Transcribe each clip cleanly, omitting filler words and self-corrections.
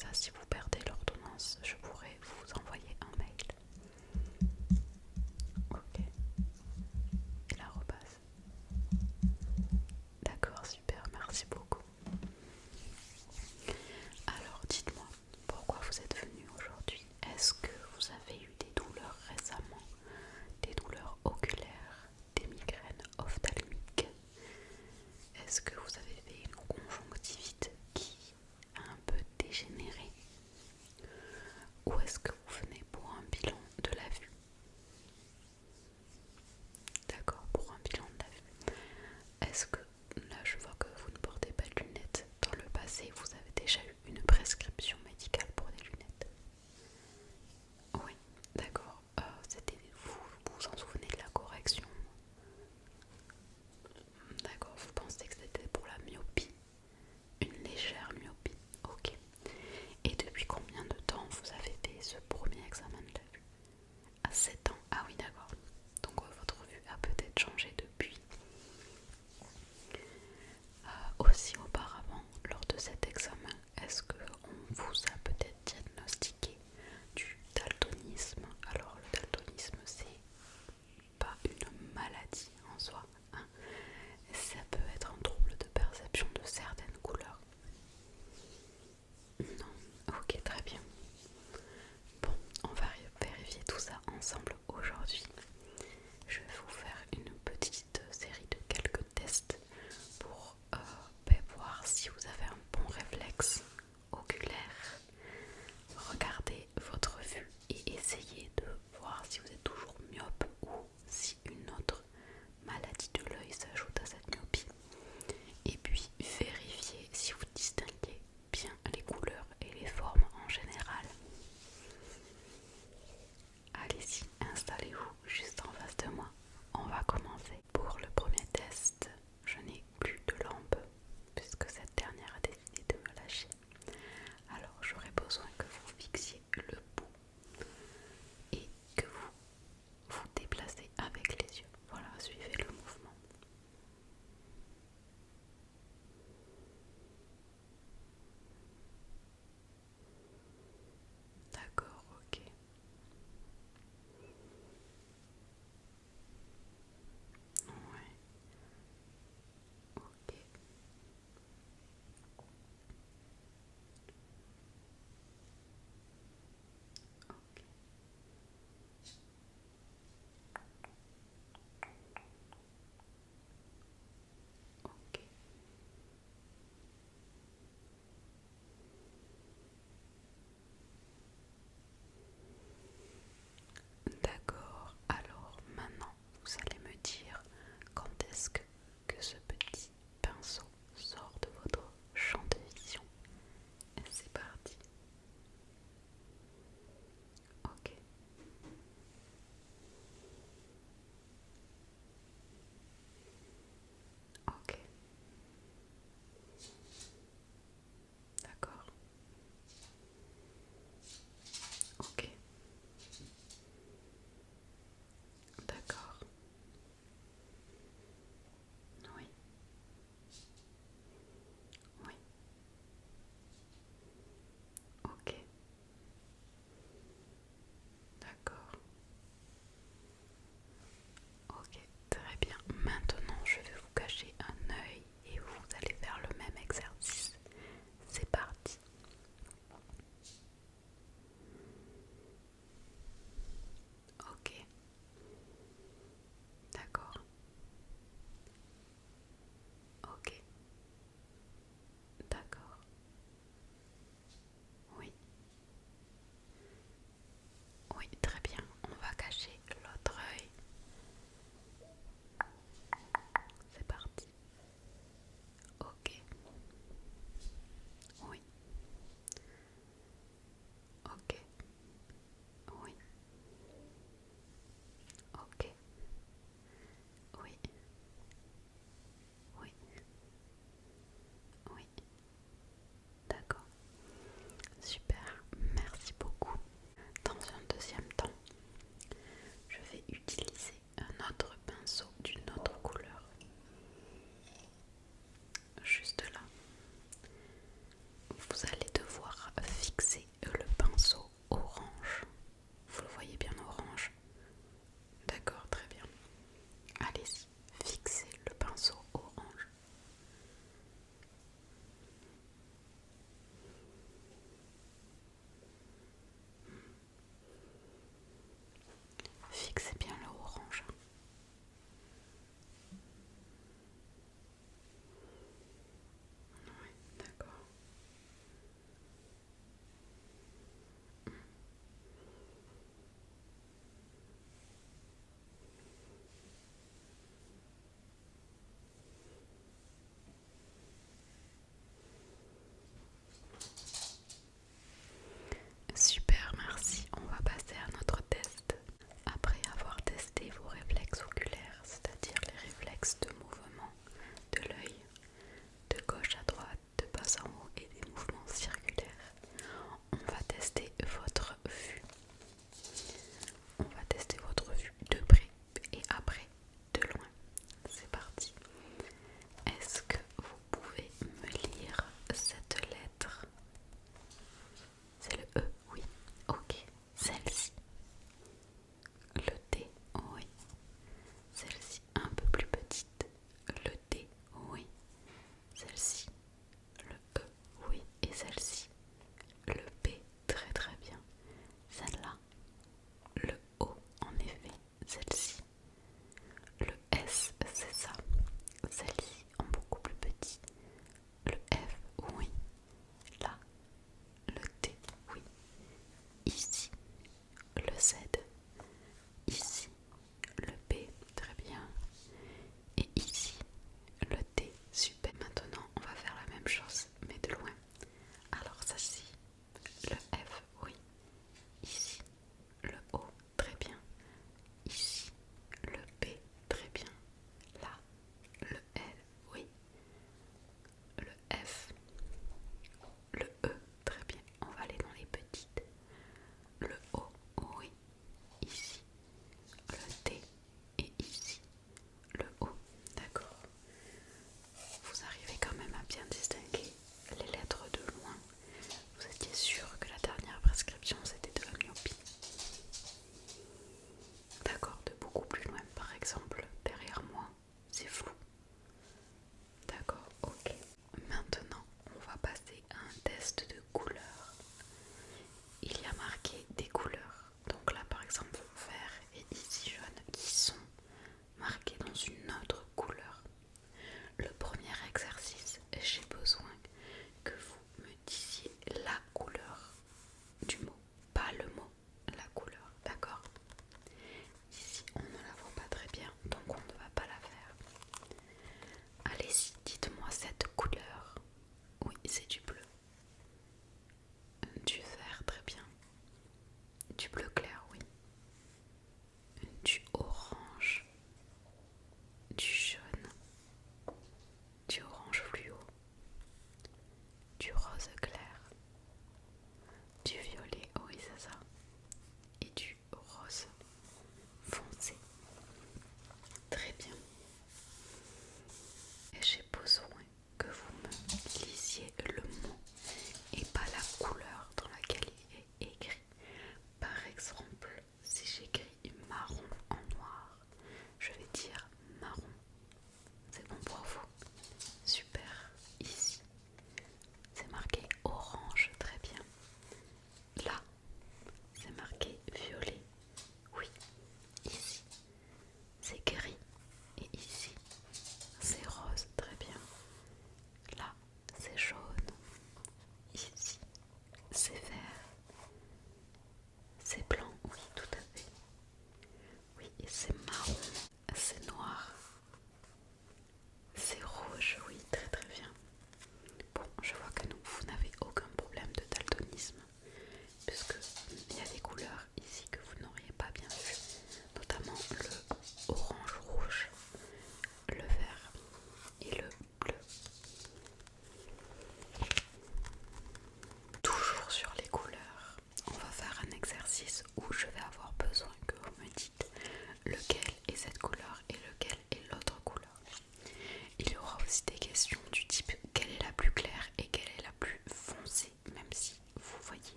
ça, si vous perdez l'ordonnance, je pourrais vous envoyer un mail. Ok. Et la repasse. D'accord, super, merci beaucoup. Alors dites-moi, pourquoi vous êtes venu aujourd'hui? Est-ce que vous avez eu des douleurs récemment? Des douleurs oculaires? Des migraines ophtalmiques? Est-ce que vous avez fait une conjonctivite qui a un peu dégénéré? Ou est-ce que vous venez pour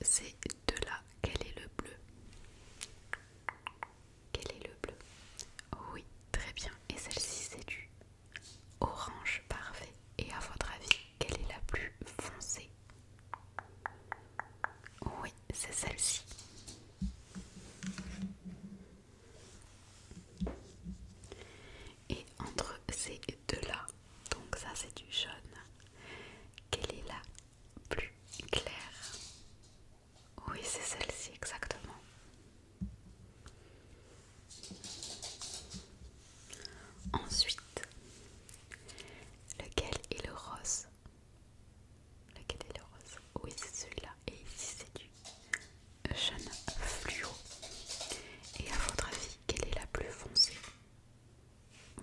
ces deux-là, quel est le bleu? Quel est le bleu? Oui, très bien. Et celle-ci, c'est du orange, parfait. Et à votre avis, quelle est la plus foncée? Oui, c'est celle-ci. Et entre ces deux-là, donc ça c'est du jaune, quelle est la plus claire? Oui, c'est celle-ci exactement. Ensuite, lequel est le rose? Lequel est le rose? Oui, c'est celui-là. Et ici c'est du jaune fluo. Et à votre avis, quelle est la plus foncée?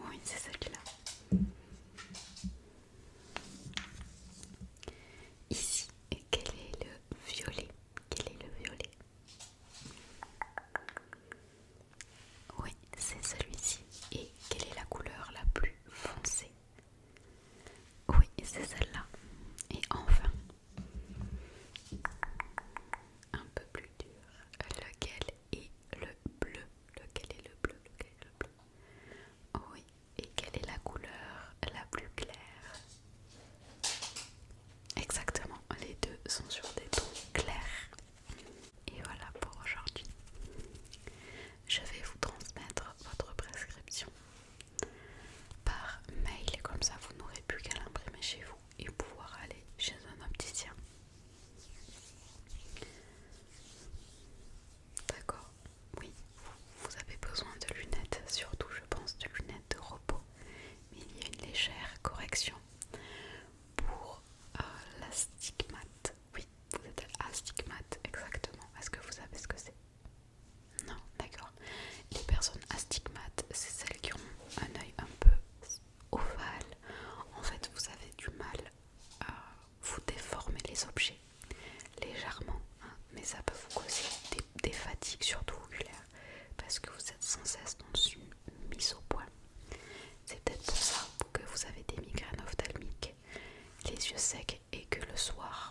Oui, c'est celle-là. Ici, quel est le violet? Quel est le violet? Oui, c'est celui-ci. Et quelle est la couleur la plus foncée? Oui, c'est celle-là. Et enfin, un peu plus dur, lequel est le bleu? Lequel est le bleu? Lequel est le bleu? Oui, et quelle est la couleur la plus claire? Exactement, les deux sont sur des tons clairs. Et voilà pour aujourd'hui. Je vais vous transmettre votre prescription par mail, comme ça vous n'aurez plus qu'à l'imprimer chez vous et pouvoir aller chez un opticien. D'accord? Oui, vous avez besoin de lunettes, surtout je pense de lunettes de repos, mais il y a une légère correction pour l'astigmate. Oui, vous êtes astigmate, exactement. Est-ce que vous savez ce que c'est? Non, d'accord. Les personnes astigmates, c'est celles qui ont un œil un peu ovale. En fait, vous avez du mal à vous déformer les objets légèrement, hein, mais ça peut vous causer des fatigues, surtout oculaires, parce que vous êtes sans cesse dans une mise au point. C'est peut-être pour ça que vous avez des migraines ophtalmiques, les yeux secs, et que le soir,